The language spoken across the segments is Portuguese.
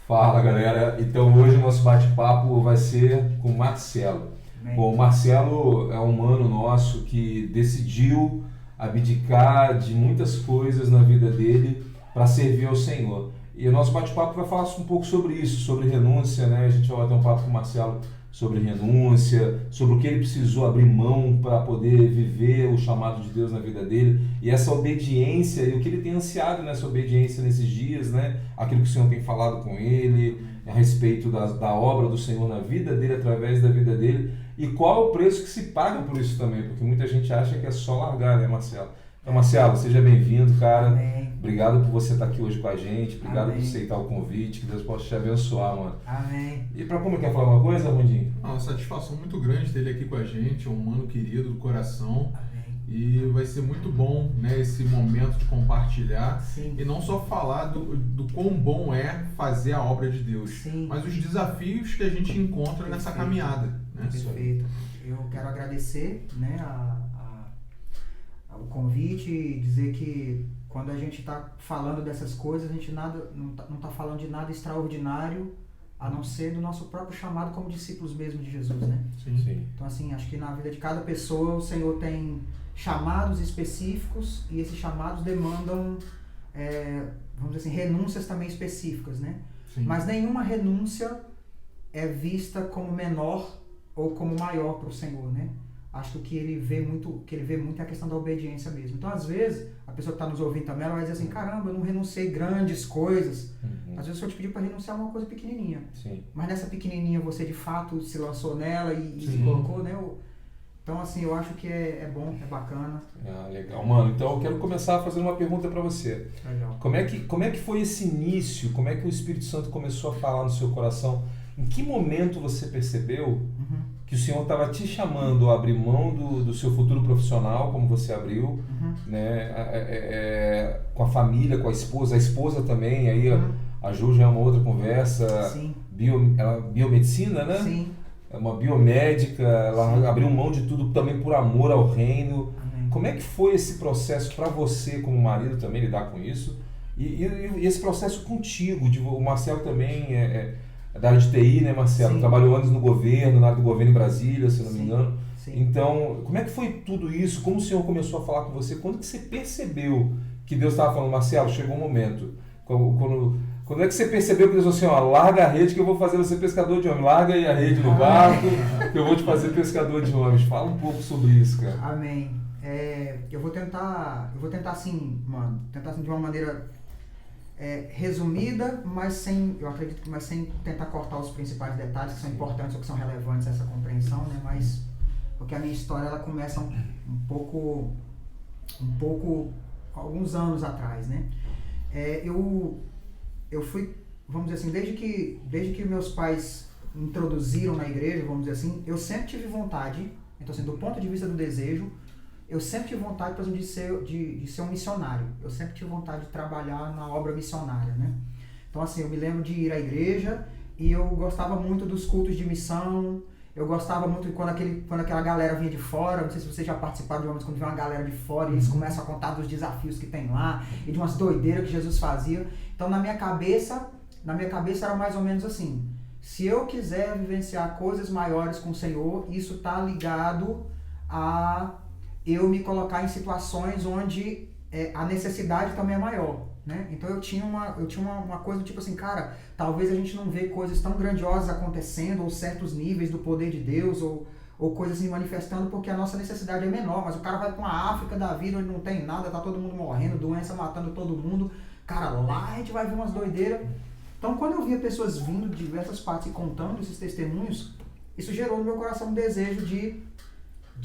Fala, galera. Então hoje o nosso bate-papo vai ser com o Marcelo. Amém. Bom, o Marcelo é um mano nosso que decidiu abdicar de muitas coisas na vida dele para servir ao Senhor. E o nosso bate-papo vai falar um pouco sobre isso, sobre renúncia, né? A gente vai bater um papo com o Marcelo sobre renúncia, sobre o que ele precisou abrir mão para poder viver o chamado de Deus na vida dele, e essa obediência, e o que ele tem ansiado nessa obediência nesses dias, né? Aquilo que o Senhor tem falado com ele, a respeito da obra do Senhor na vida dele, através da vida dele, e qual o preço que se paga por isso também, porque muita gente acha que é só largar, né, Marcelo? Então, Marcelo, seja bem-vindo, cara. Amém. Obrigado por você estar aqui hoje com a gente. Obrigado Amém. por aceitar o convite. Que Deus possa te abençoar, mano. Amém. E pra como quer falar uma coisa, Rondinho? Uma satisfação muito grande ter ele aqui com a gente, é um mano querido do coração. Amém. E vai ser muito bom, né, esse momento de compartilhar. Sim. E não só falar do quão bom é fazer a obra de Deus, Sim. mas os desafios que a gente encontra nessa Perfeito. caminhada, né? Perfeito. Eu quero agradecer, né, o convite e dizer que quando a gente está falando dessas coisas, a gente não tá falando de nada extraordinário, a não ser do nosso próprio chamado como discípulos mesmo de Jesus, né? Sim. Então, assim, acho que na vida de cada pessoa o Senhor tem chamados específicos e esses chamados demandam, vamos dizer assim, renúncias também específicas, né? Sim. Mas nenhuma renúncia é vista como menor ou como maior para o Senhor, né? Acho que o que ele vê muito é a questão da obediência mesmo. Então, às vezes, a pessoa que está nos ouvindo também, ela vai dizer assim, caramba, eu não renunciei grandes coisas. Às vezes, eu te pedi para renunciar a uma coisa pequenininha. Sim. Mas nessa pequenininha, você de fato se lançou nela e se Sim. colocou, né? Então, assim, eu acho que é bom, é bacana. Ah, legal. Mano, então eu quero começar fazendo uma pergunta para você. Legal. Como é que foi esse início? Como é que o Espírito Santo começou a falar no seu coração? Em que momento você percebeu que o Senhor estava te chamando a abrir mão do seu futuro profissional, como você abriu, né? Com a família, com a esposa também, aí a Ju já é uma outra conversa. Sim. Biomedicina, né? Sim. É uma biomédica, ela abriu mão de tudo também por amor ao reino. Amém. Como é que foi esse processo para você, como marido, também lidar com isso? E esse processo contigo, o Marcelo também é da área de TI, né, Marcelo? Sim. Trabalhou anos no governo, na área do governo em Brasília, se não me Sim. engano. Sim. Então, como é que foi tudo isso? Como o Senhor começou a falar com você? Quando que você percebeu que Deus estava falando, Marcelo, chegou um momento. Quando é que você percebeu que Deus falou assim, ó, larga a rede que eu vou fazer você pescador de homens. Larga aí a rede no barco que eu vou te fazer pescador de homens. Fala um pouco sobre isso, cara. Amém. Eu vou tentar assim, mano, de uma maneira resumida, mas sem tentar cortar os principais detalhes que são importantes ou que são relevantes a essa compreensão, né? Mas porque a minha história ela começa um pouco alguns anos atrás, né? Eu fui, vamos dizer assim, desde que meus pais me introduziram na igreja, vamos dizer assim, eu sempre tive vontade, então assim, do ponto de vista do desejo, eu sempre tive vontade, por exemplo, de ser um missionário. Eu sempre tive vontade de trabalhar na obra missionária, né? Então, assim, eu me lembro de ir à igreja e eu gostava muito dos cultos de missão. Eu gostava muito de quando aquela galera vinha de fora. Não sei se vocês já participaram de uma vez quando vem uma galera de fora e eles começam a contar dos desafios que tem lá e de umas doideiras que Jesus fazia. Então, na minha cabeça era mais ou menos assim. Se eu quiser vivenciar coisas maiores com o Senhor, isso está ligado a eu me colocar em situações onde a necessidade também é maior, né? Então eu tinha uma coisa tipo assim, cara, talvez a gente não vê coisas tão grandiosas acontecendo ou certos níveis do poder de Deus ou coisas se manifestando porque a nossa necessidade é menor, mas o cara vai para uma África da vida onde não tem nada, tá todo mundo morrendo, doença matando todo mundo, cara, lá a gente vai ver umas doideiras. Então quando eu via pessoas vindo de diversas partes e contando esses testemunhos, isso gerou no meu coração um desejo de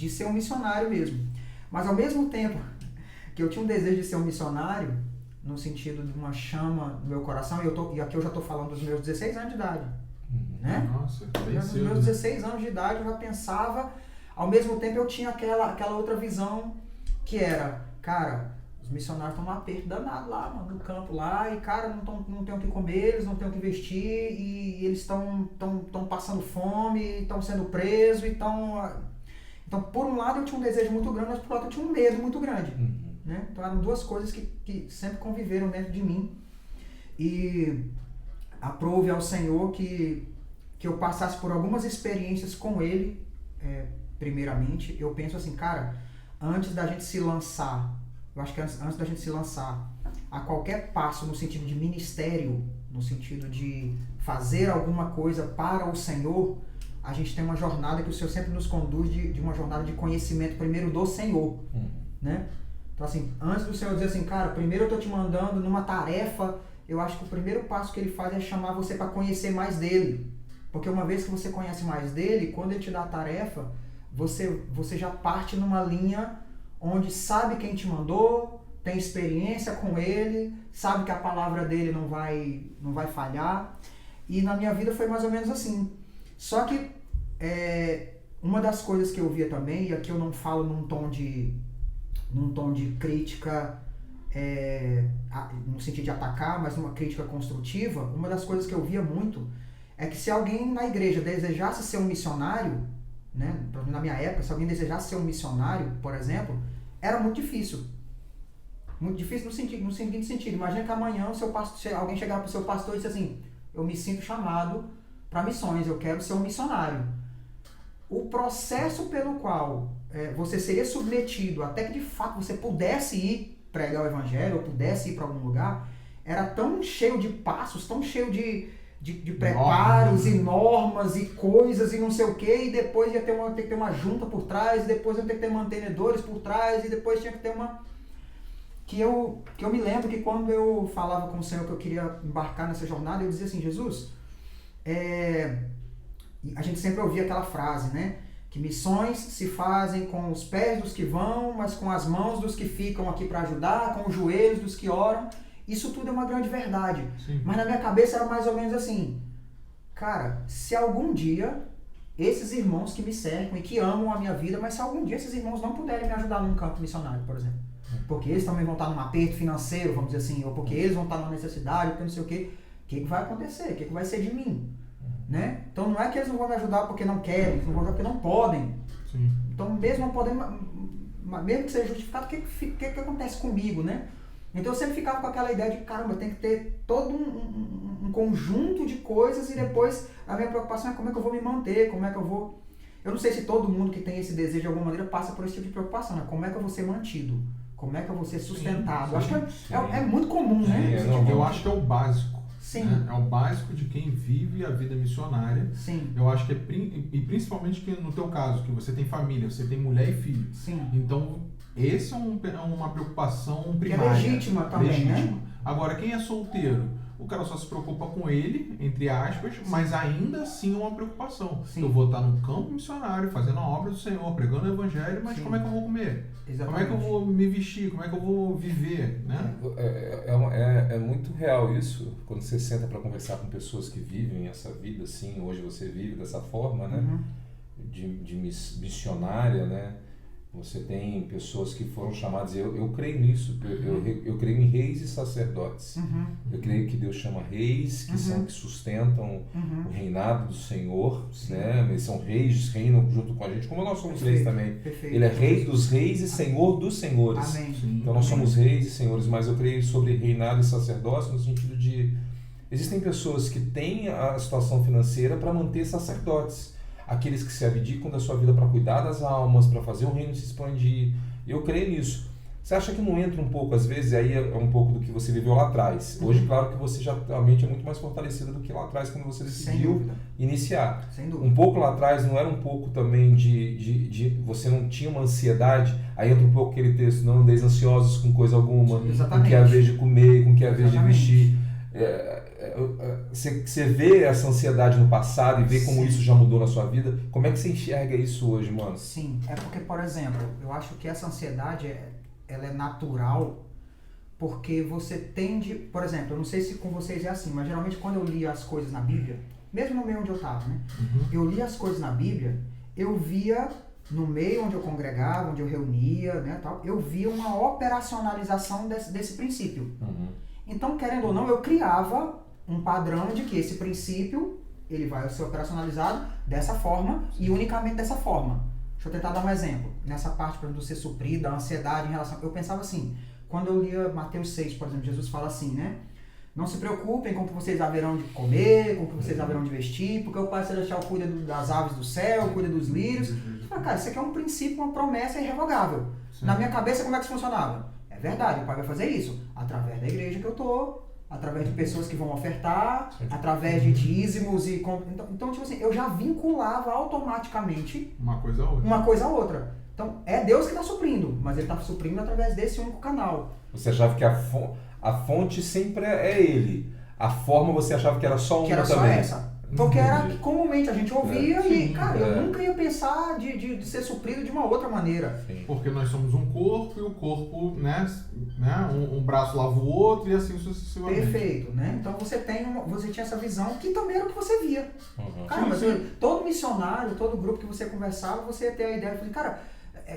ser um missionário mesmo. Mas ao mesmo tempo que eu tinha um desejo de ser um missionário, no sentido de uma chama no meu coração, e aqui eu já estou falando dos meus 16 anos de idade, né? Nossa, bem Nos cedo. meus 16 anos de idade eu já pensava, ao mesmo tempo eu tinha aquela outra visão que era, cara, os missionários estão num aperto danado lá, mano, no campo lá, e cara, não tem o que comer, eles não têm o que vestir, e eles estão passando fome, estão sendo presos, Então, por um lado eu tinha um desejo muito grande, mas por outro eu tinha um medo muito grande. Né? Então eram duas coisas que sempre conviveram dentro de mim. E aprove ao Senhor que eu passasse por algumas experiências com Ele, primeiramente. Eu penso assim, cara, antes da gente se lançar, eu acho que antes da gente se lançar a qualquer passo no sentido de ministério, no sentido de fazer alguma coisa para o Senhor, a gente tem uma jornada que o Senhor sempre nos conduz de uma jornada de conhecimento primeiro do Senhor, né? Então assim, antes do Senhor dizer assim, cara, primeiro eu tô te mandando numa tarefa, eu acho que o primeiro passo que Ele faz é chamar você para conhecer mais dEle. Porque uma vez que você conhece mais dEle, quando Ele te dá a tarefa, você já parte numa linha onde sabe quem te mandou, tem experiência com Ele, sabe que a palavra dEle não vai falhar. E na minha vida foi mais ou menos assim. Só que uma das coisas que eu via também, e aqui eu não falo num tom de crítica, no sentido de atacar, mas numa crítica construtiva, uma das coisas que eu via muito é que se alguém na igreja desejasse ser um missionário, né, na minha época, se alguém desejasse ser um missionário, por exemplo, era muito difícil. Muito difícil no seguinte sentido. Imagina que amanhã alguém chegar para o seu pastor e dizer assim, eu me sinto chamado para missões, eu quero ser um missionário. O processo pelo qual você seria submetido até que de fato você pudesse ir pregar o evangelho ou pudesse ir para algum lugar, era tão cheio de passos, tão cheio de preparos e normas e coisas e não sei o que, e depois ia ter que ter uma junta por trás, e depois ia ter que ter mantenedores por trás, e depois tinha que ter uma... Que eu me lembro que quando eu falava com o Senhor que eu queria embarcar nessa jornada, eu dizia assim, Jesus, a gente sempre ouvia aquela frase, né? Que missões se fazem com os pés dos que vão, mas com as mãos dos que ficam aqui para ajudar, com os joelhos dos que oram. Isso tudo é uma grande verdade. Sim. Mas na minha cabeça era mais ou menos assim, cara, se algum dia esses irmãos que me cercam e que amam a minha vida, mas se algum dia esses irmãos não puderem me ajudar num campo missionário, por exemplo, porque eles também vão estar num aperto financeiro, vamos dizer assim, ou porque eles vão estar numa necessidade, porque não sei o que vai acontecer? O que vai ser de mim? Né? Então não é que eles não vão me ajudar porque não querem, eles não vão ajudar porque não podem. Sim. Então mesmo não podendo, mesmo que seja justificado, o que acontece comigo, né? Então eu sempre ficava com aquela ideia de, caramba, tem que ter todo um conjunto de coisas e depois a minha preocupação é como é que eu vou me manter, como é que eu vou... Eu não sei se todo mundo que tem esse desejo de alguma maneira passa por esse tipo de preocupação, né? Como é que eu vou ser mantido? Como é que eu vou ser sustentado? Sim, acho que é muito comum, né? Eu acho que é o básico. Sim. Né? É o básico de quem vive a vida missionária. Sim. Eu acho que e principalmente que no teu caso, que você tem família, você tem mulher e filho. Sim. Então, esse é uma preocupação primária. Que é legítima também, né? Agora, quem é solteiro, o cara só se preocupa com ele, entre aspas, mas ainda assim é uma preocupação. Sim. Eu vou estar no campo missionário, fazendo a obra do Senhor, pregando o evangelho, mas como é que eu vou comer? Exatamente. Como é que eu vou me vestir? Como é que eu vou viver? Né? É muito real isso, quando você senta para conversar com pessoas que vivem essa vida assim, hoje você vive dessa forma, né? De missionária, né? Você tem pessoas que foram chamadas, eu creio nisso, eu creio em reis e sacerdotes. Eu creio que Deus chama reis que sustentam o reinado do Senhor, né? Eles são reis, reinam junto com a gente, como nós somos reis também. Perfeito. Ele é rei dos reis e senhor dos senhores. Amém. Então nós somos reis e senhores, mas eu creio sobre reinado e sacerdócio no sentido de... Existem pessoas que têm a situação financeira para manter sacerdotes. Aqueles que se abdicam da sua vida para cuidar das almas, para fazer o reino se expandir. Eu creio nisso. Você acha que não entra um pouco, às vezes, aí é um pouco do que você viveu lá atrás. Hoje, claro que você já a mente é muito mais fortalecida do que lá atrás, quando você decidiu iniciar. Sem dúvida. Um pouco lá atrás não era um pouco também de você não tinha uma ansiedade, aí entra um pouco aquele texto, não andeis ansiosos com coisa alguma, com que é a vez de comer, com que é a vez de vestir. Você vê essa ansiedade no passado e vê como isso já mudou na sua vida. Como é que você enxerga isso hoje, mano? Sim, é porque, por exemplo, eu acho que essa ansiedade ela é natural porque você tende... Por exemplo, eu não sei se com vocês é assim, mas geralmente quando eu li as coisas na Bíblia, mesmo no meio onde eu estava, né? Eu li as coisas na Bíblia, eu via no meio onde eu congregava, onde eu reunia, né, tal, eu via uma operacionalização desse princípio. Então, querendo ou não, eu criava um padrão de que esse princípio ele vai ser operacionalizado dessa forma e unicamente dessa forma. Deixa eu tentar dar um exemplo. Nessa parte, por exemplo, do ser suprida, a ansiedade em relação... Eu pensava assim, quando eu lia Mateus 6, por exemplo, Jesus fala assim, né? Não se preocupem com o que vocês haverão de comer, com o que vocês haverão de vestir, porque o Pai Celestial cuida das aves do céu, cuida dos lírios. Você fala, cara, isso aqui é um princípio, uma promessa irrevogável. Sim. Na minha cabeça, como é que isso funcionava? É verdade, o Pai vai fazer isso através da igreja que eu tô, através de pessoas que vão ofertar, através de dízimos e... Então, tipo assim, eu já vinculava automaticamente Uma coisa ou outra. uma coisa a outra. Então, é Deus que está suprindo, mas Ele está suprindo através desse único canal. Você achava que a fonte sempre é ele. A forma você achava que era só uma Que era só também. essa. Porque era que comumente a gente ouvia e, Sim, cara, eu nunca ia pensar de ser suprido de uma outra maneira. Sim. Porque nós somos um corpo e o corpo, né, um braço lava o outro e assim sucessivamente. Perfeito, né? Então você tinha essa visão que também era o que você via. Cara, Sim, mas sim. todo missionário, todo grupo que você conversava, você ia ter a ideia de, cara,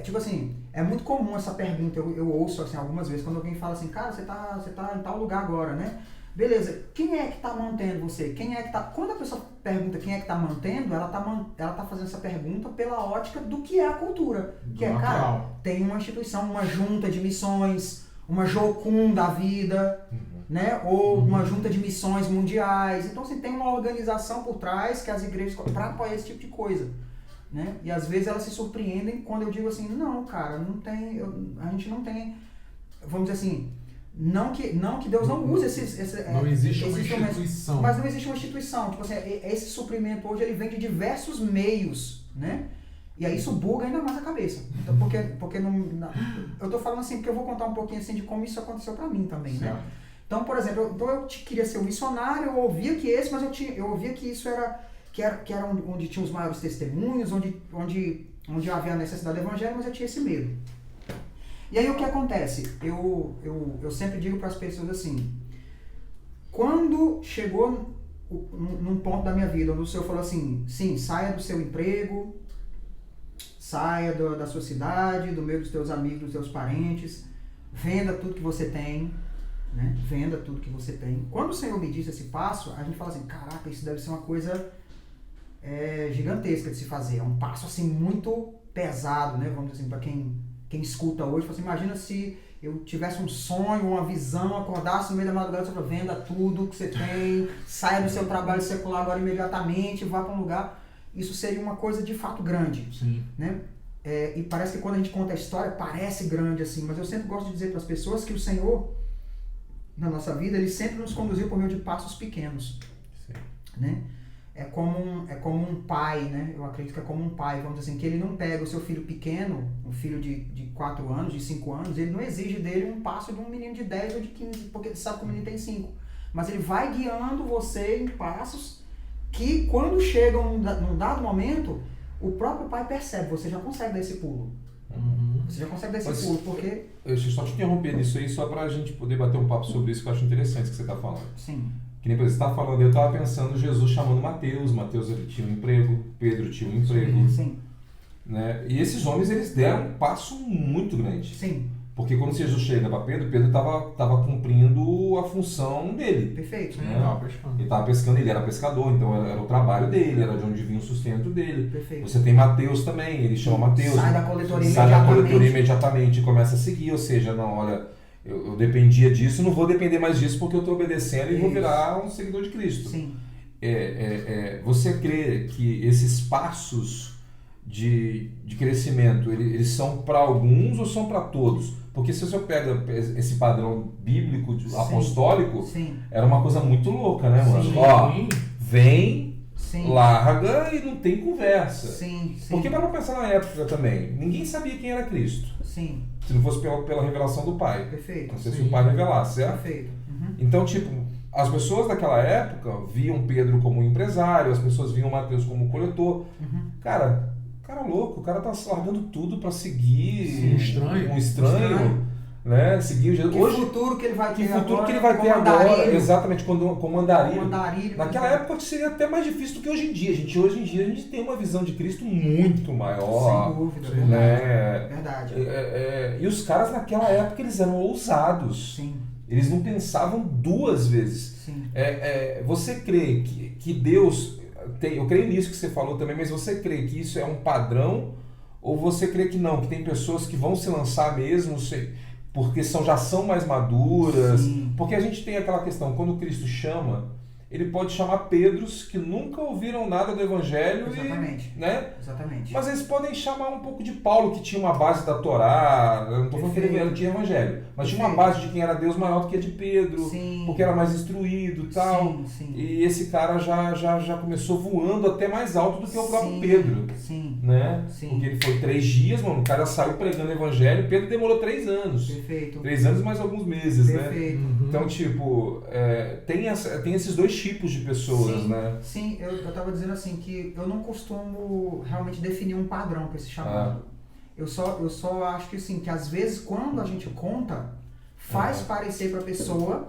tipo assim, é muito comum essa pergunta, eu ouço assim algumas vezes, quando alguém fala assim, cara, você tá em tal lugar agora, né? Beleza, quem é que está mantendo você? Quem é que tá... Quando a pessoa pergunta quem é que está mantendo, ela tá fazendo essa pergunta pela ótica do que é a cultura. Que é, cara, tem uma instituição, uma junta de missões, uma Jocum da vida, né? Ou uma junta de missões mundiais. Então, assim, tem uma organização por trás que as igrejas para apoiar esse tipo de coisa. Né? E às vezes elas se surpreendem quando eu digo assim, não, cara, não tem, a gente não tem, vamos dizer assim, não que Deus não use não existe uma instrumentos, instituição. mas não existe uma instituição. Tipo assim, esse suprimento hoje ele vem de diversos meios, né? E aí isso buga ainda mais a cabeça. Então, porque eu tô falando assim porque eu vou contar um pouquinho assim de como isso aconteceu pra mim também, certo. né? Então, por exemplo, eu queria ser um missionário, eu ouvia que esse, mas eu ouvia que isso era onde tinha os maiores testemunhos, onde havia a necessidade do evangelho, mas eu tinha esse medo. E aí o que acontece? Eu sempre digo para as pessoas assim, quando chegou num ponto da minha vida onde o Senhor falou assim, sim, saia do seu emprego, saia da sua cidade, do meio dos teus amigos, dos teus parentes, venda tudo que você tem, né? Venda tudo que você tem. Quando o Senhor me disse esse passo, a gente fala assim, caraca, isso deve ser uma coisa gigantesca de se fazer, é um passo assim muito pesado, né? Vamos dizer assim, para quem escuta hoje, fala assim, imagina se eu tivesse um sonho, uma visão, acordasse no meio da madrugada e você fala, venda tudo que você tem, saia do seu trabalho secular agora imediatamente, vá para um lugar. Isso seria uma coisa de fato grande. Sim. Né? E parece que quando a gente conta a história, parece grande assim, mas eu sempre gosto de dizer para as pessoas que o Senhor, na nossa vida, Ele sempre nos conduziu por meio de passos pequenos. Sim. Né? É como um pai, né? Eu acredito que é como um pai, vamos dizer assim, que ele não pega o seu filho pequeno, um filho de 4 anos, de 5 anos, ele não exige dele um passo de um menino de 10 ou de 15, porque ele sabe que o menino tem 5. Mas ele vai guiando você em passos que, quando chegam num dado momento, o próprio pai percebe, você já consegue dar esse pulo. Você já consegue dar esse pulo, porque... Deixa eu só te interromper nisso aí, só pra gente poder bater um papo sobre isso, que eu acho interessante que você tá falando. Sim. Que nem você está falando, eu estava pensando Jesus chamando Mateus ele tinha um emprego, Pedro tinha um emprego. Sim. Né? E esses homens, eles deram um passo muito grande. Sim. Porque quando Jesus chega para Pedro estava cumprindo a função dele. Perfeito. Sim, Né? tava pescando. Ele estava pescando, ele era pescador, então era o trabalho dele, era de onde vinha o sustento dele. Perfeito. Você tem Mateus também, ele chama Mateus. Sai da coletoria imediatamente e começa a seguir, ou seja, não, olha, eu dependia disso, não vou depender mais disso porque eu estou obedecendo e vou virar um seguidor de Cristo. Sim. Você crê que esses passos de crescimento, eles são para alguns ou são para todos? Porque se você pega esse padrão bíblico, apostólico, Sim. era uma coisa muito louca, né, mano? Sim. Ó, vem, Sim. larga e não tem conversa. Sim. Porque para pensar na época também, ninguém sabia quem era Cristo. Sim. Se não fosse pela revelação do Pai. Perfeito. Não sei se Sim. o Pai revelasse, certo? Perfeito. Uhum. Então, tipo, as pessoas daquela época viam Pedro como empresário, as pessoas viam Mateus como coletor. Uhum. Cara louco, o cara tá largando tudo para seguir Sim, um estranho, né? Seguir o Jesus. Que futuro que ele vai ter agora? Que ele vai ter agora, exatamente, como andarilho. Naquela época seria até mais difícil do que hoje em dia. Hoje em dia a gente tem uma visão de Cristo muito maior. Sem dúvida, né? Verdade. E os caras naquela época eles eram ousados. Sim. Eles não pensavam 2 vezes. Sim. Você crê que Deus... eu creio nisso que você falou também, mas você crê que isso é um padrão ou você crê que não, que tem pessoas que vão se lançar mesmo porque já são mais maduras. Sim. Porque a gente tem aquela questão, quando Cristo chama, ele pode chamar Pedros que nunca ouviram nada do Evangelho. Exatamente. Né? Exatamente. Mas eles podem chamar um pouco de Paulo, que tinha uma base da Torá. Eu não estou falando que ele não tinha Evangelho, mas tinha uma base de quem era Deus maior do que a de Pedro, Sim. porque era mais instruído e tal. Sim, sim. E esse cara já começou voando até mais alto do que o próprio Pedro. Sim. Né? Sim. Porque ele foi 3 dias, mano, o cara saiu pregando o Evangelho. Pedro demorou 3 anos. Perfeito. 3 anos mais alguns meses, Perfeito. né? Então, tipo, tem esses dois tipos de pessoas, sim, né? Sim, eu tava dizendo assim que eu não costumo realmente definir um padrão para esse chamado. Eu só acho que assim, que às vezes quando a gente conta, faz parecer para a pessoa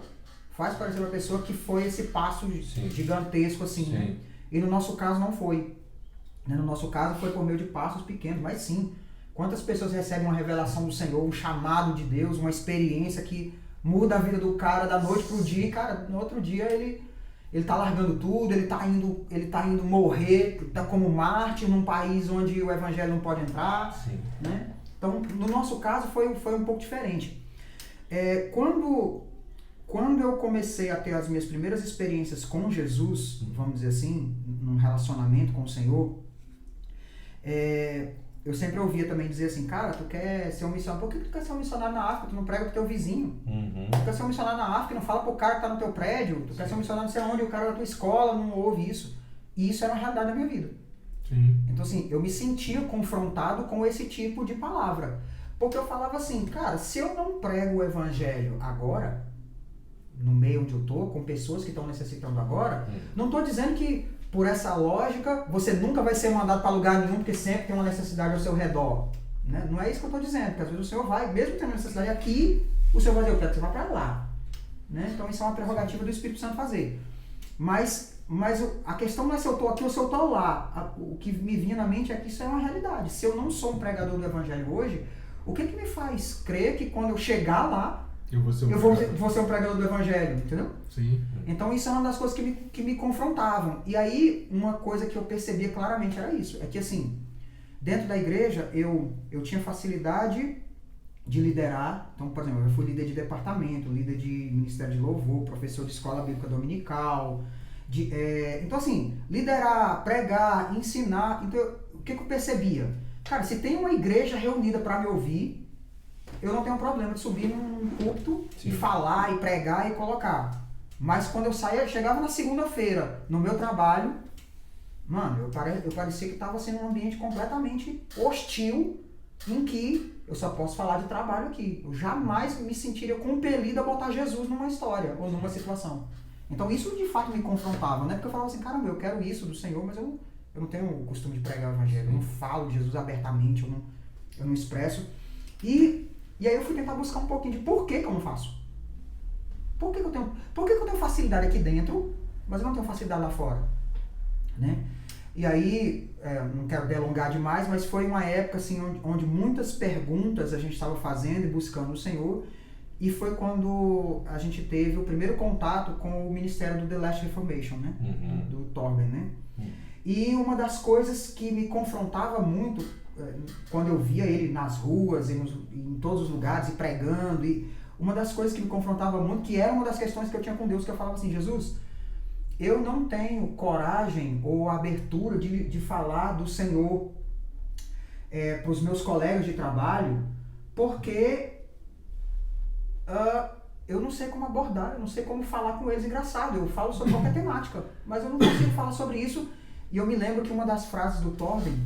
que foi esse passo gigantesco assim, né? E no nosso caso não foi. No nosso caso foi por meio de passos pequenos, mas sim. Quantas pessoas recebem uma revelação do Senhor, um chamado de Deus, uma experiência que muda a vida do cara da noite pro dia, e cara, no outro dia ele tá largando tudo, ele tá indo morrer, tá como mártir num país onde o evangelho não pode entrar, né? Então, no nosso caso foi um pouco diferente. Quando eu comecei a ter as minhas primeiras experiências com Jesus, vamos dizer assim, num relacionamento com o Senhor, eu sempre ouvia também dizer assim, cara, tu quer ser um missionário, por que tu quer ser um missionário na África? Tu não prega pro teu vizinho. Tu quer ser um missionário na África, não fala pro cara que tá no teu prédio. Tu quer ser um missionário não sei onde, o cara da tua escola não ouve isso. E isso era uma realidade da minha vida. Sim. Então assim, eu me sentia confrontado com esse tipo de palavra. Porque eu falava assim, cara, se eu não prego o evangelho agora, no meio onde eu tô, com pessoas que estão necessitando agora, não tô dizendo que por essa lógica, você nunca vai ser mandado para lugar nenhum, porque sempre tem uma necessidade ao seu redor. Né? Não é isso que eu estou dizendo, porque às vezes o Senhor vai, mesmo tendo necessidade aqui, o Senhor vai dizer, eu quero que você vá para lá. Né? Então isso é uma prerrogativa do Espírito Santo fazer. Mas a questão não é se eu estou aqui ou se eu estou lá. O que me vinha na mente é que isso é uma realidade. Se eu não sou um pregador do Evangelho hoje, o que me faz crer que quando eu chegar lá, eu vou ser um pregador do Evangelho, entendeu? Sim. Então isso é uma das coisas que me confrontavam. E aí, uma coisa que eu percebia claramente era isso. É que assim, dentro da igreja, eu tinha facilidade de liderar. Então, por exemplo, eu fui líder de departamento, líder de ministério de louvor, professor de escola bíblica dominical. Então assim, liderar, pregar, ensinar. Então, o que eu percebia? Cara, se tem uma igreja reunida para me ouvir, eu não tenho problema de subir num púlpito e falar, e pregar e colocar. Mas quando eu chegava na segunda-feira no meu trabalho, mano, eu parecia que estava sendo um ambiente completamente hostil, em que eu só posso falar de trabalho aqui. Eu jamais me sentiria compelido a botar Jesus numa história ou numa situação. Então isso de fato me confrontava, né? Porque eu falava assim, caramba, eu quero isso do Senhor, mas eu não tenho o costume de pregar o evangelho, eu não falo de Jesus abertamente, eu não expresso. E aí eu fui tentar buscar um pouquinho de por que eu não faço. Por que eu tenho facilidade aqui dentro, mas eu não tenho facilidade lá fora? Né? E aí, não quero delongar demais, mas foi uma época assim, onde muitas perguntas a gente estava fazendo e buscando o Senhor, e foi quando a gente teve o primeiro contato com o ministério do The Last Reformation, né? Do Torben, né? E uma das coisas que me confrontava muito, quando eu via ele nas ruas, em todos os lugares, e pregando, e uma das coisas que me confrontava muito, que era uma das questões que eu tinha com Deus, que eu falava assim, Jesus, eu não tenho coragem ou abertura de falar do Senhor para os meus colegas de trabalho, porque eu não sei como abordar, eu não sei como falar com eles. Engraçado, eu falo sobre qualquer temática, mas eu não consigo falar sobre isso. E eu me lembro que uma das frases do Torben,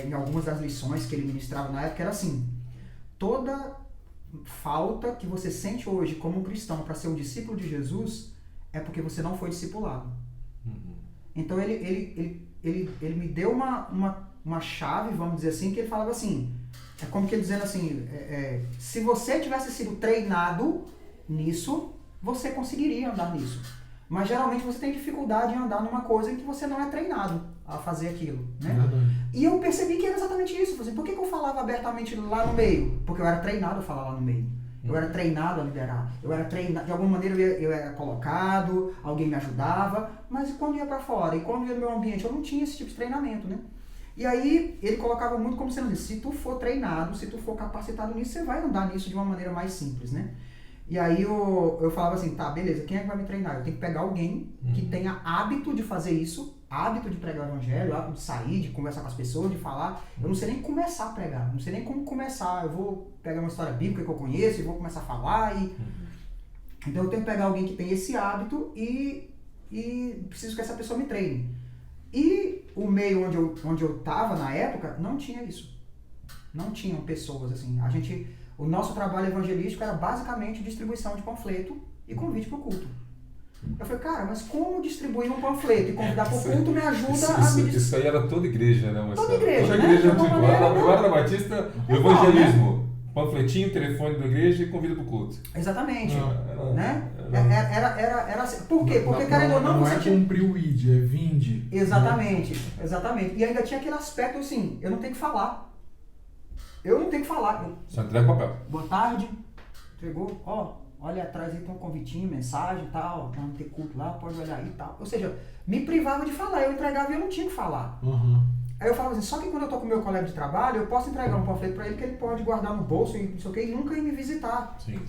em algumas das lições que ele ministrava na época, era assim, toda falta que você sente hoje como um cristão para ser um discípulo de Jesus é porque você não foi discipulado. Então ele me deu uma chave, vamos dizer assim, que ele falava assim, é como que ele dizendo assim, se você tivesse sido treinado nisso, você conseguiria andar nisso. Mas geralmente você tem dificuldade em andar numa coisa em que você não é treinado a fazer aquilo, né? E eu percebi que era exatamente isso. Por que eu falava abertamente lá no meio? Porque eu era treinado a falar lá no meio. Eu era treinado a liderar. Eu era treinado, de alguma maneira eu era colocado, alguém me ajudava, mas quando ia para fora e quando ia no meu ambiente, eu não tinha esse tipo de treinamento, né? E aí ele colocava muito como sendo isso, se tu for treinado, se tu for capacitado nisso, você vai andar nisso de uma maneira mais simples, né? E aí eu falava assim, tá, beleza, quem é que vai me treinar? Eu tenho que pegar alguém que tenha hábito de fazer isso, hábito de pregar o evangelho, hábito de sair, de conversar com as pessoas, de falar. Eu não sei nem começar a pregar, não sei nem como começar. Eu vou pegar uma história bíblica que eu conheço e vou começar a falar. Então eu tenho que pegar alguém que tem esse hábito e preciso que essa pessoa me treine. E o meio onde eu tava na época não tinha isso. Não tinham pessoas assim. O nosso trabalho evangelístico era basicamente distribuição de panfleto e convite para o culto. Eu falei, cara, mas como distribuir um panfleto e convidar para o culto me ajuda a me... Isso aí era toda igreja, né? Toda igreja, toda né? igreja De uma antiga. maneira, Agora da Batista, o evangelismo. Panfletinho, telefone da igreja e convida para o culto. Exatamente. Né? Era assim. Por quê? Porque, querendo ou não, não você é tinha... cumprir o ID, é vinde. Exatamente. E ainda tinha aquele aspecto assim, eu não tenho que falar. Só entrega o papel. Boa tarde. Entregou, olha atrás aí, tem um convitinho, mensagem e tal, vamos ter culto lá, pode olhar aí e tal. Ou seja, me privava de falar, eu entregava e eu não tinha que falar. Aí eu falava assim, só que quando eu tô com o meu colega de trabalho, eu posso entregar um panfleto para ele que ele pode guardar no bolso e não sei o que, e nunca ir me visitar. Sim.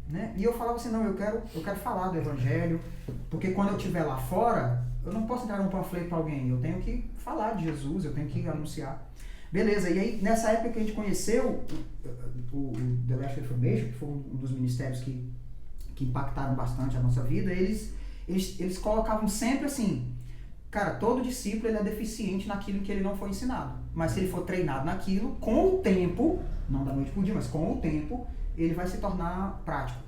Né? E eu falava assim, não, eu quero falar do evangelho, porque quando eu estiver lá fora, eu não posso entregar um panfleto para alguém, eu tenho que falar de Jesus, eu tenho que anunciar. Beleza, e aí nessa época que a gente conheceu o The Last Reformation, que foi um dos ministérios que impactaram bastante a nossa vida, eles colocavam sempre assim, cara, todo discípulo ele é deficiente naquilo que ele não foi ensinado, mas se ele for treinado naquilo, com o tempo, não da noite pro dia, mas com o tempo, ele vai se tornar prático.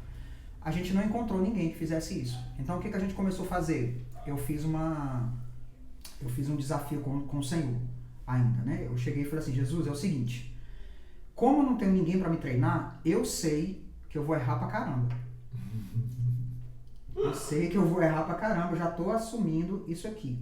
A gente não encontrou ninguém que fizesse isso. Então o que a gente começou a fazer? Eu fiz um desafio com o Senhor ainda, né? Eu cheguei e falei assim, Jesus, é o seguinte, como eu não tenho ninguém para me treinar, eu sei que eu vou errar pra caramba. Eu sei que eu vou errar pra caramba, eu já tô assumindo isso aqui.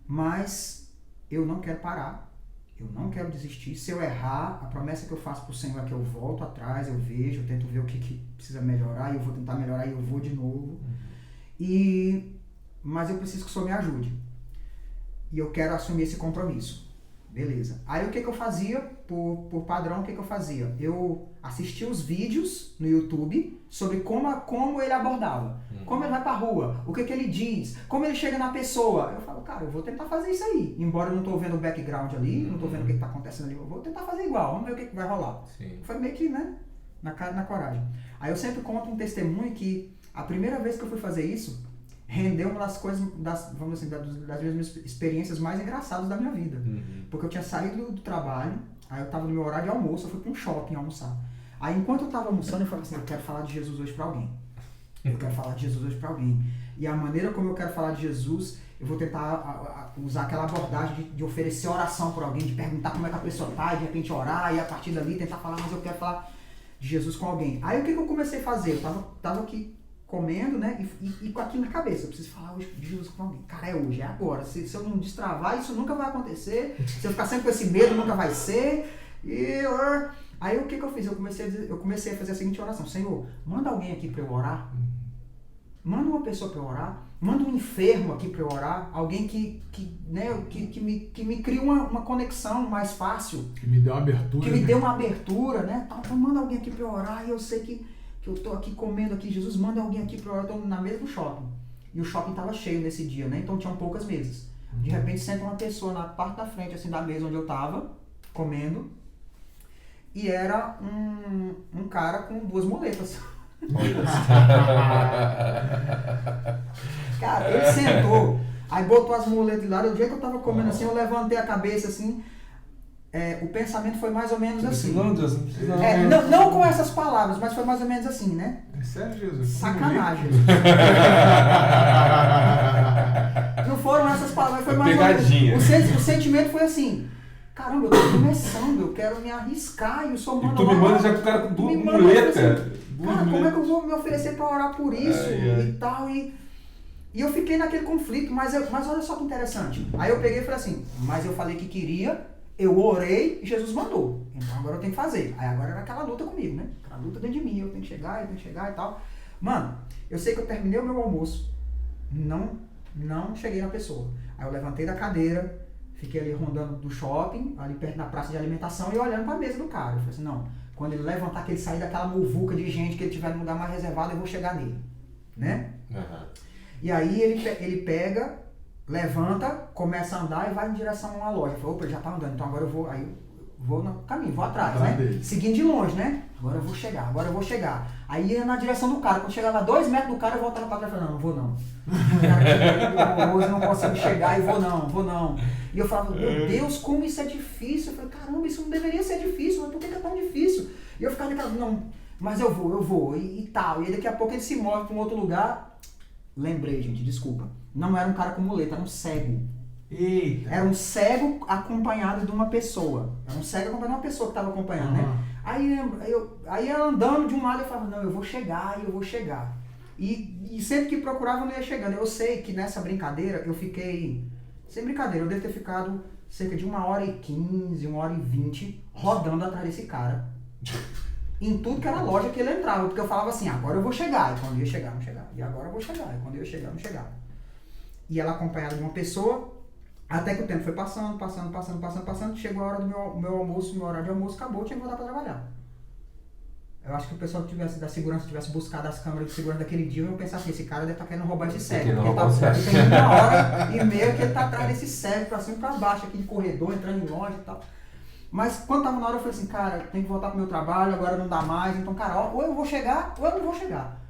Mas eu não quero parar, eu não quero desistir. Se eu errar, a promessa que eu faço pro Senhor é que eu volto atrás, eu vejo, eu tento ver o que precisa melhorar, e eu vou tentar melhorar e eu vou de novo. Mas eu preciso que o Senhor me ajude. E eu quero assumir esse compromisso. Beleza. Aí o que eu fazia? Por padrão, o que eu fazia? Eu assistia os vídeos no YouTube sobre como ele abordava. Como ele vai pra rua, o que ele diz, como ele chega na pessoa. Eu falo, cara, eu vou tentar fazer isso aí. Embora eu não tô vendo o background ali, não tô vendo o que tá acontecendo ali, eu vou tentar fazer igual, vamos ver o que vai rolar. Sim. Foi meio que, né, na cara e na coragem. Aí eu sempre conto um testemunho que a primeira vez que eu fui fazer isso, rendeu uma das coisas, vamos assim, das minhas experiências mais engraçadas da minha vida. Porque eu tinha saído do trabalho, aí eu tava no meu horário de almoço, eu fui pra um shopping almoçar. Aí enquanto eu tava almoçando, eu falei assim, eu quero falar de Jesus hoje pra alguém. Eu quero falar de Jesus hoje pra alguém. E a maneira como eu quero falar de Jesus, eu vou tentar usar aquela abordagem de oferecer oração por alguém, de perguntar como é que a pessoa tá, de repente orar, e a partir dali tentar falar, mas eu quero falar de Jesus com alguém. Aí o que eu comecei a fazer? Eu tava aqui comendo, né, e com aquilo na cabeça, eu preciso falar hoje de Jesus com alguém. Cara, é hoje, é agora. Se eu não destravar, isso nunca vai acontecer. Se eu ficar sempre com esse medo, nunca vai ser. Aí o que eu fiz? Eu comecei a fazer a seguinte oração. Senhor, manda alguém aqui para eu orar. Manda uma pessoa para eu orar. Manda um enfermo aqui para eu orar. Alguém que me crie uma conexão mais fácil. Que me dê uma abertura. Que me dê uma abertura, né? Então manda alguém aqui para eu orar. E eu sei que eu tô aqui comendo aqui. Jesus, manda alguém aqui para eu orar. Eu tô na mesa do shopping. E o shopping tava cheio nesse dia, né? Então tinham poucas mesas. De repente senta uma pessoa na parte da frente, assim, da mesa onde eu tava, comendo. E era um cara com 2 muletas. Cara, ele sentou, aí botou as muletas de lado. O dia que eu tava comendo assim, eu levantei a cabeça assim. O pensamento foi mais ou menos assim. Não com essas palavras, mas foi mais ou menos assim, né? É sério, Jesus? Sacanagem. Não foram essas palavras, foi mais pegadinha. ou menos. O sentimento foi assim. Caramba, eu tô começando, eu quero me arriscar e o senhor manda. E tu me manda já com o cara com 2 muletas. Cara, como é que eu vou me oferecer para orar por isso e tal? E eu fiquei naquele conflito, mas olha só que interessante. Aí eu peguei e falei assim, mas eu falei que queria, eu orei e Jesus mandou. Então agora eu tenho que fazer. Aí agora era aquela luta comigo, né? Aquela luta dentro de mim, eu tenho que chegar e tal. Mano, eu sei que eu terminei o meu almoço, não cheguei na pessoa. Aí eu levantei da cadeira, Fiquei ali rondando do shopping, ali perto da praça de alimentação e olhando pra mesa do cara. Eu falei assim, não, quando ele levantar, que ele sair daquela muvuca de gente, que ele tiver no lugar mais reservado, eu vou chegar nele, né? E aí ele pega, levanta, começa a andar e vai em direção a uma loja. Eu falei, opa, ele já tá andando, então agora eu vou, aí eu vou no caminho, vou atrás, né? Dele. Seguindo de longe, né? Agora eu vou chegar. Aí ia na direção do cara, quando chegava a 2 metros do cara, eu voltava pra trás e falava, não vou não. Hoje não consigo chegar e vou não. E eu falava, meu Deus, como isso é difícil. Eu falei, caramba, isso não deveria ser difícil, mas por que é tão difícil? E eu ficava naquela, não, mas eu vou, e tal. E daqui a pouco ele se move pra um outro lugar. Lembrei, gente, desculpa. Não era um cara com muleta, era um cego. Eita. Era um cego acompanhado de uma pessoa. Era um cego acompanhado de uma pessoa que estava acompanhando, né? Aí ela andando de um lado, eu falava, não, eu vou chegar. E sempre que procurava, eu não ia chegando. Eu sei que nessa brincadeira, eu fiquei... Sem brincadeira, eu devo ter ficado cerca de 1h15, 1h20 rodando atrás desse cara. Em tudo que era loja que ele entrava. Porque eu falava assim, agora eu vou chegar. E quando ia chegar, não chegava. E agora eu vou chegar. E quando ia chegar, não chegava. E ela acompanhada de uma pessoa... Até que o tempo foi passando. Chegou a hora do meu almoço, meu horário de almoço acabou, eu tinha que voltar para trabalhar. Eu acho que o pessoal da segurança tivesse buscado as câmeras de segurança daquele dia, eu ia pensar assim, esse cara deve estar querendo roubar esse cego. Porque tem 1h30 que ele tá atrás desse cego, pra cima e pra baixo, aqui de corredor, entrando em loja e tal. Mas quando tava na hora, eu falei assim, cara, tem que voltar pro meu trabalho, agora não dá mais, então, cara, ou eu vou chegar, ou eu não vou chegar.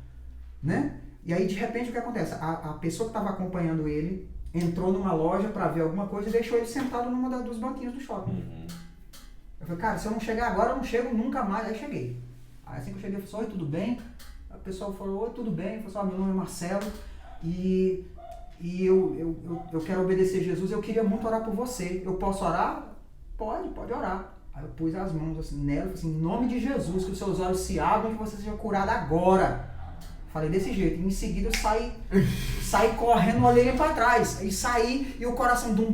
Né? E aí, de repente, o que acontece? A pessoa que tava acompanhando ele entrou numa loja pra ver alguma coisa e deixou ele sentado numa dos banquinhos do shopping. Eu falei, cara, se eu não chegar agora, eu não chego nunca mais. Aí cheguei. Aí assim que eu cheguei, eu falei, oi, tudo bem? A pessoa falou, oi, tudo bem? Eu falei, meu nome é Marcelo e eu quero obedecer Jesus, eu queria muito orar por você. Eu posso orar? Pode orar. Aí eu pus as mãos assim nela e falei assim, em nome de Jesus, que os seus olhos se abram e que você seja curado agora. Falei desse jeito, e em seguida eu saí correndo, olhei pra trás, e saí, e o coração dum,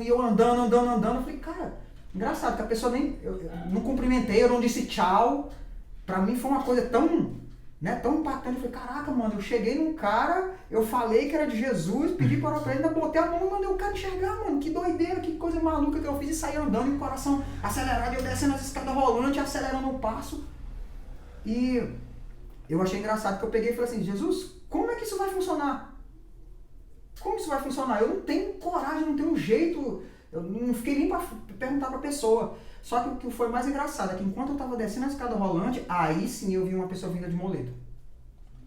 e eu andando, eu falei, cara, engraçado, que a pessoa eu não cumprimentei, eu não disse tchau, pra mim foi uma coisa tão impactante, eu falei, caraca, mano, eu cheguei num cara, eu falei que era de Jesus, pedi para orar pra ele, ainda botei a mão e mandei o cara enxergar, mano, que doideira, que coisa maluca que eu fiz, e saí andando, e o coração acelerado, e eu descendo as escadas rolantes, acelerando o passo, e... Eu achei engraçado que eu peguei e falei assim, Jesus, como é que isso vai funcionar? Como isso vai funcionar? Eu não tenho coragem, não tenho jeito, eu não fiquei nem para perguntar para a pessoa. Só que o que foi mais engraçado é que enquanto eu estava descendo a escada rolante, aí sim eu vi uma pessoa vinda de muleta.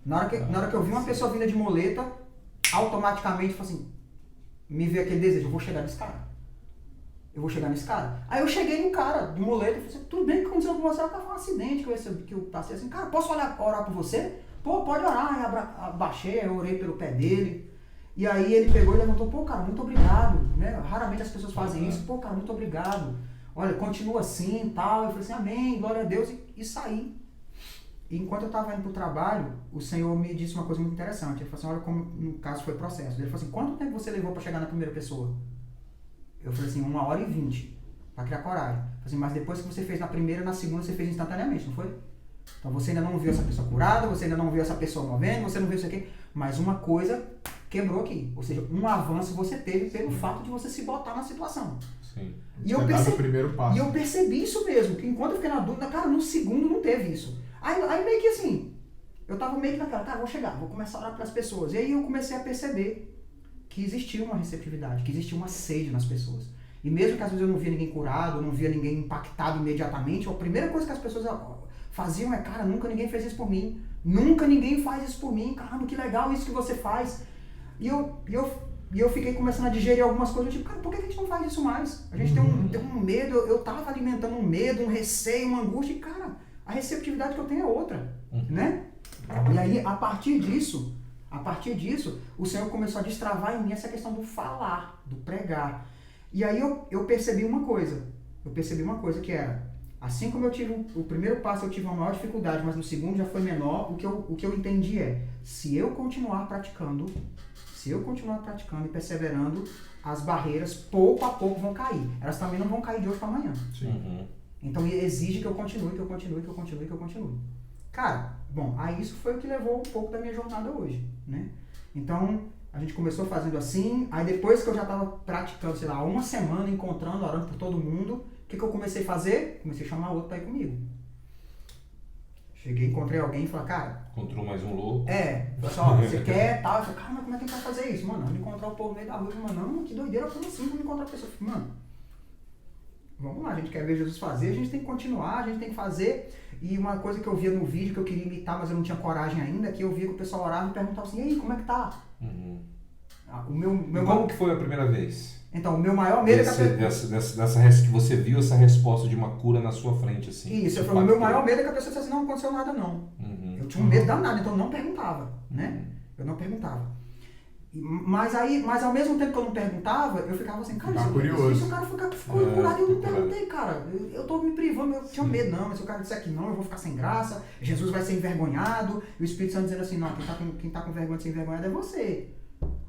Na hora que eu vi uma pessoa vinda de muleta, automaticamente, assim, me veio aquele desejo, eu vou chegar nesse cara. Aí eu cheguei no cara de muleta e falei assim, tudo bem, o que aconteceu com você? Foi um acidente que eu passei assim, cara, posso orar por você? Pô, pode orar. Aí abaixei, eu orei pelo pé dele. E aí ele pegou e levantou, pô, cara, muito obrigado. Né? Raramente as pessoas fazem isso, pô, cara, muito obrigado. Olha, continua assim e tal. Eu falei assim, amém, glória a Deus, e saí. E enquanto eu estava indo para o trabalho, o Senhor me disse uma coisa muito interessante. Ele falou assim, olha como no caso foi o processo. Ele falou assim, quanto tempo você levou para chegar na primeira pessoa? Eu falei assim, 1h20, para criar coragem. Eu falei assim, mas depois que você fez na primeira, na segunda você fez instantaneamente, não foi? Então você ainda não viu essa pessoa curada, você ainda não viu essa pessoa movendo, você não viu isso aqui, mas uma coisa quebrou aqui. Ou seja, um avanço você teve pelo fato de você se botar na situação. Sim. E eu percebi isso mesmo, que enquanto eu fiquei na dúvida, cara, no segundo não teve isso. Aí meio que assim, eu tava meio que naquela, cara, vou chegar, vou começar a orar para as pessoas. E aí eu comecei a perceber que existia uma receptividade, que existia uma sede nas pessoas. E mesmo que às vezes eu não via ninguém curado, eu não via ninguém impactado imediatamente, a primeira coisa que as pessoas faziam é, cara, nunca ninguém fez isso por mim. Nunca ninguém faz isso por mim. Caramba, que legal isso que você faz. E eu fiquei começando a digerir algumas coisas, tipo, cara, por que a gente não faz isso mais? A gente tem um medo, eu tava alimentando um medo, um receio, uma angústia, e cara, a receptividade que eu tenho é outra, né? E aí, a partir disso, o Senhor começou a destravar em mim essa questão do falar, do pregar. E aí eu percebi uma coisa. Que era, assim como eu tive o primeiro passo, eu tive uma maior dificuldade, mas no segundo já foi menor, o que eu entendi é, se eu continuar praticando e perseverando, as barreiras pouco a pouco vão cair. Elas também não vão cair de hoje para amanhã. Sim. Então exige que eu continue. Cara, bom, aí isso foi o que levou um pouco da minha jornada hoje, né? Então, A gente começou fazendo assim, aí depois que eu já estava praticando, sei lá, uma semana, encontrando, orando por todo mundo, o que eu comecei a fazer? Comecei a chamar outro para ir comigo. Cheguei, encontrei alguém e falei, cara... Encontrou mais um louco. Pessoal, você quer, tal? Eu falei, cara, mas como é que a gente vai fazer isso? Mano, encontrar o povo no meio da rua, mano, não, que doideira, como assim, vamos encontrar a pessoa? Eu falei, mano, vamos lá, a gente quer ver Jesus fazer, a gente tem que continuar, a gente tem que fazer. E uma coisa que eu via no vídeo, que eu queria imitar, mas eu não tinha coragem ainda, que eu via que o pessoal orava e perguntava assim, e aí, como é que tá? Como que foi a primeira vez? Então, o meu maior medo que você viu essa resposta de uma cura na sua frente, assim. Isso, o meu maior medo é que a pessoa dissesse assim, não aconteceu nada não. Eu tinha um medo danado, então eu não perguntava, né? Eu não perguntava. Mas ao mesmo tempo que eu não perguntava, eu ficava assim, cara, se o cara ficou curado, eu não perguntei, cara. Eu tô me privando, eu tinha medo, não, mas se o cara disser que não, eu vou ficar sem graça, Jesus vai ser envergonhado, e o Espírito Santo dizendo assim, não, quem tá com vergonha de ser envergonhado é você.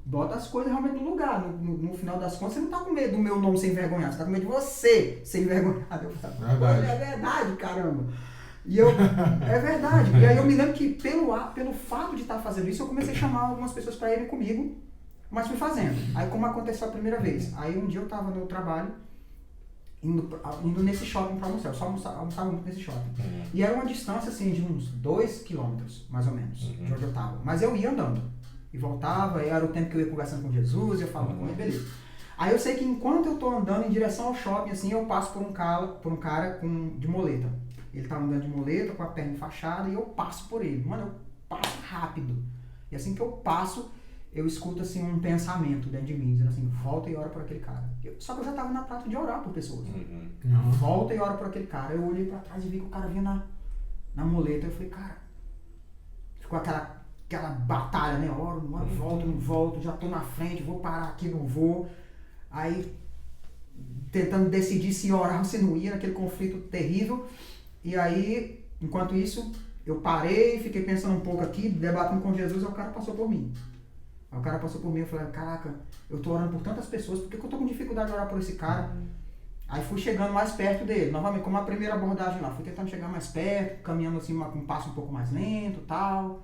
Bota as coisas realmente no lugar. No final das contas, você não tá com medo do meu nome ser envergonhado, você tá com medo de você ser envergonhado. Eu falei, é verdade, caramba. E é verdade. E aí eu me lembro que pelo fato de estar fazendo isso, eu comecei a chamar algumas pessoas para irem comigo, mas fui fazendo. Aí como aconteceu a primeira vez? Aí um dia eu tava no trabalho, indo nesse shopping para almoçar. Eu só almoçava muito nesse shopping. E era uma distância assim de uns 2 quilômetros, mais ou menos, de onde eu tava. Mas eu ia andando. E voltava, e era o tempo que eu ia conversando com Jesus, eu falava com ele, beleza. Aí eu sei que enquanto eu tô andando em direção ao shopping, assim, eu passo por um cara de muleta. Ele tá andando de muleta, com a perna enfaixada, e eu passo por ele. Mano, eu passo rápido. E assim que eu passo, eu escuto assim um pensamento dentro de mim, dizendo assim, volta e ora por aquele cara. Só que eu já tava na prática de orar por pessoas. Volta e ora por aquele cara. Eu olhei pra trás e vi que o cara vinha na muleta. Eu falei, cara, ficou aquela batalha, né? Oro, volto, não volto, já tô na frente, vou parar aqui, não vou. Aí, tentando decidir se orar ou se não ia, naquele conflito terrível. E aí, enquanto isso, eu parei, fiquei pensando um pouco aqui, debatendo com Jesus, e o cara passou por mim. Aí o cara passou por mim, eu falei, caraca, eu tô orando por tantas pessoas, por que eu tô com dificuldade de orar por esse cara? Aí fui chegando mais perto dele, novamente, como a primeira abordagem lá, fui tentando chegar mais perto, caminhando assim, com um passo um pouco mais lento e tal.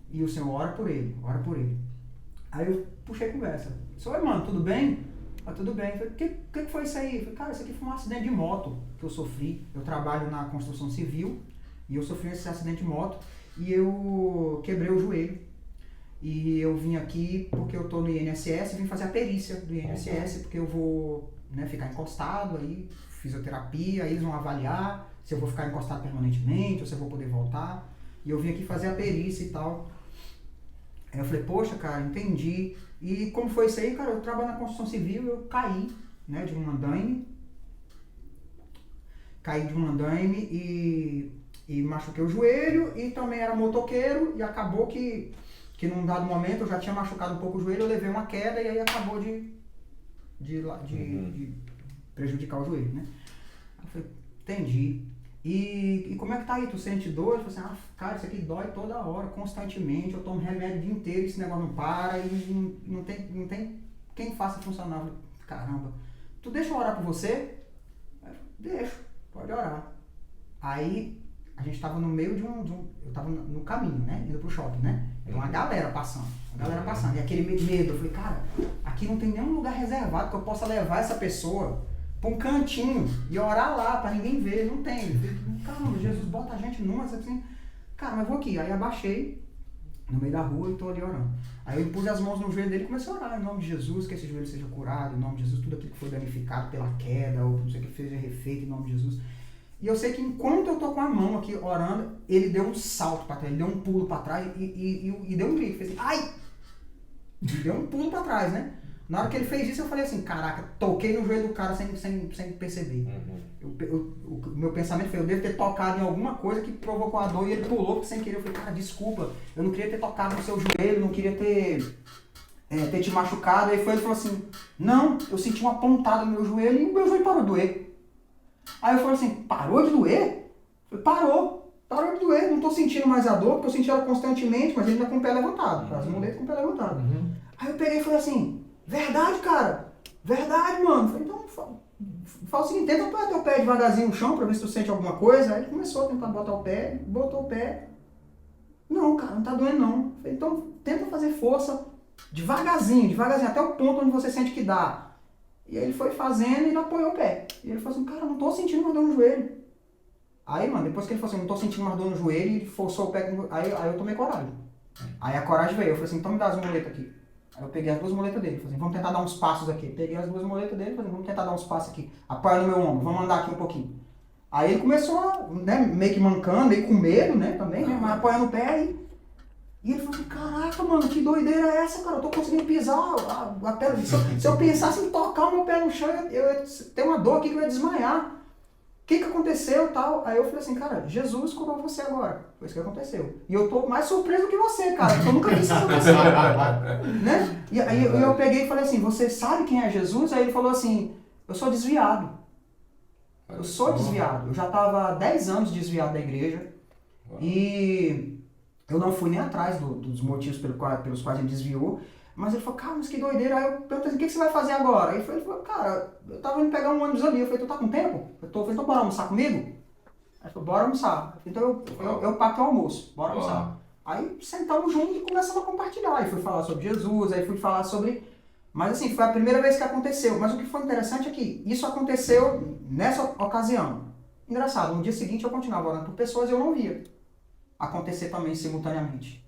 E o Senhor ora por ele. Aí eu puxei a conversa. Oi, mano, tudo bem? Tudo bem. Eu falei, o que foi isso aí? Eu falei, cara, isso aqui foi um acidente de moto que eu sofri. Eu trabalho na construção civil e eu sofri esse acidente de moto e eu quebrei o joelho. E eu vim aqui porque eu tô no INSS, vim fazer a perícia do INSS, porque eu vou, né, ficar encostado, aí fisioterapia, aí eles vão avaliar se eu vou ficar encostado permanentemente ou se eu vou poder voltar. E eu vim aqui fazer a perícia e tal. Aí eu falei, poxa, cara, entendi. E como foi isso aí, cara? Eu trabalho na construção civil, eu caí, né, de um andaime. Caí de um andaime e machuquei o joelho e também era motoqueiro e acabou que num dado momento eu já tinha machucado um pouco o joelho, eu levei uma queda e aí acabou de prejudicar o joelho, né? Aí eu falei, entendi. E como é que tá aí? Tu sente dor? Eu falei assim, cara, isso aqui dói toda hora, constantemente, eu tomo remédio o dia inteiro, esse negócio não para e não tem quem faça funcionar. Eu falei, caramba, tu deixa eu orar por você? Eu falei, deixa, pode orar. Aí a gente tava no meio eu tava no caminho, né, indo pro shopping, né, então uma galera passando, e aquele medo, eu falei, cara, aqui não tem nenhum lugar reservado que eu possa levar essa pessoa pra um cantinho e orar lá pra ninguém ver, não tem. Eu falei, caramba, Jesus bota a gente numa, assim, cara, mas vou aqui. Aí abaixei no meio da rua e tô ali orando. Aí eu pus as mãos no joelho dele e comecei a orar em nome de Jesus, que esse joelho seja curado, em nome de Jesus, tudo aquilo que foi danificado pela queda, ou não sei o que seja refeito em nome de Jesus. E eu sei que enquanto eu tô com a mão aqui orando, ele deu um salto pra trás, ele deu um pulo pra trás e deu um grito, fez assim, ai! E deu um pulo pra trás, né? Na hora que ele fez isso, eu falei assim, caraca, toquei no joelho do cara sem perceber. O meu pensamento foi, eu devo ter tocado em alguma coisa que provocou a dor e ele pulou sem querer. Eu falei, cara, desculpa, eu não queria ter tocado no seu joelho, não queria ter te machucado. Aí ele falou assim, não, eu senti uma pontada no meu joelho e o meu joelho parou de doer. Aí eu falei assim, parou de doer? Eu falei, parou de doer, não tô sentindo mais a dor, porque eu senti ela constantemente, mas ainda com o pé levantado, as muletas com o pé levantado. Aí eu peguei e falei assim, verdade, cara, verdade, mano. Eu falei, então fala o seguinte, tenta botar teu pé devagarzinho no chão pra ver se tu sente alguma coisa. Aí ele começou a tentar botar o pé, botou o pé. Não, cara, não tá doendo não. Eu falei, então tenta fazer força devagarzinho, até o ponto onde você sente que dá. E aí ele foi fazendo e ele apoiou o pé. E ele falou assim, cara, não tô sentindo mais dor no joelho. Aí, mano, depois que ele falou assim, não tô sentindo mais dor no joelho, ele forçou o pé, aí eu tomei coragem. Aí a coragem veio, eu falei assim, então me dá as muletas aqui. Aí eu peguei as 2 muletas dele, falei assim, vamos tentar dar uns passos aqui. Peguei as 2 muletas dele, falei assim, vamos tentar dar uns passos aqui. Apoia no meu ombro, vamos andar aqui um pouquinho. Aí ele começou, né, meio que mancando, meio com medo, né, também, né, mas apoiando o pé e ele falou assim, caraca, mano, que doideira é essa, cara? Eu tô conseguindo pisar a pedra. Se eu pensasse em tocar o meu pé no chão, eu ia ter uma dor aqui que eu ia desmaiar. O que aconteceu tal? Aí eu falei assim, cara, Jesus curou você agora. Foi isso que aconteceu. E eu tô mais surpreso que você, cara, porque eu nunca vi isso acontecer. Né? E aí eu peguei e falei assim, você sabe quem é Jesus? Aí ele falou assim, eu sou desviado. Eu sou desviado. Eu já estava há 10 anos desviado da igreja. E eu não fui nem atrás dos motivos pelos quais ele desviou. Mas ele falou, cara, mas que doideira. Aí eu perguntei assim, o que você vai fazer agora? Aí ele falou, cara, eu tava indo pegar um ônibus ali. Eu falei, tu tá com tempo? Eu falei, então bora almoçar comigo? Aí ele falou, bora almoçar. Então eu pago o almoço, bora almoçar. Aí sentamos juntos e começamos a compartilhar. Aí fui falar sobre Jesus, aí fui falar sobre... Mas assim, foi a primeira vez que aconteceu. Mas o que foi interessante é que isso aconteceu nessa ocasião. Engraçado, no dia seguinte eu continuava orando por pessoas e eu não via acontecer também simultaneamente.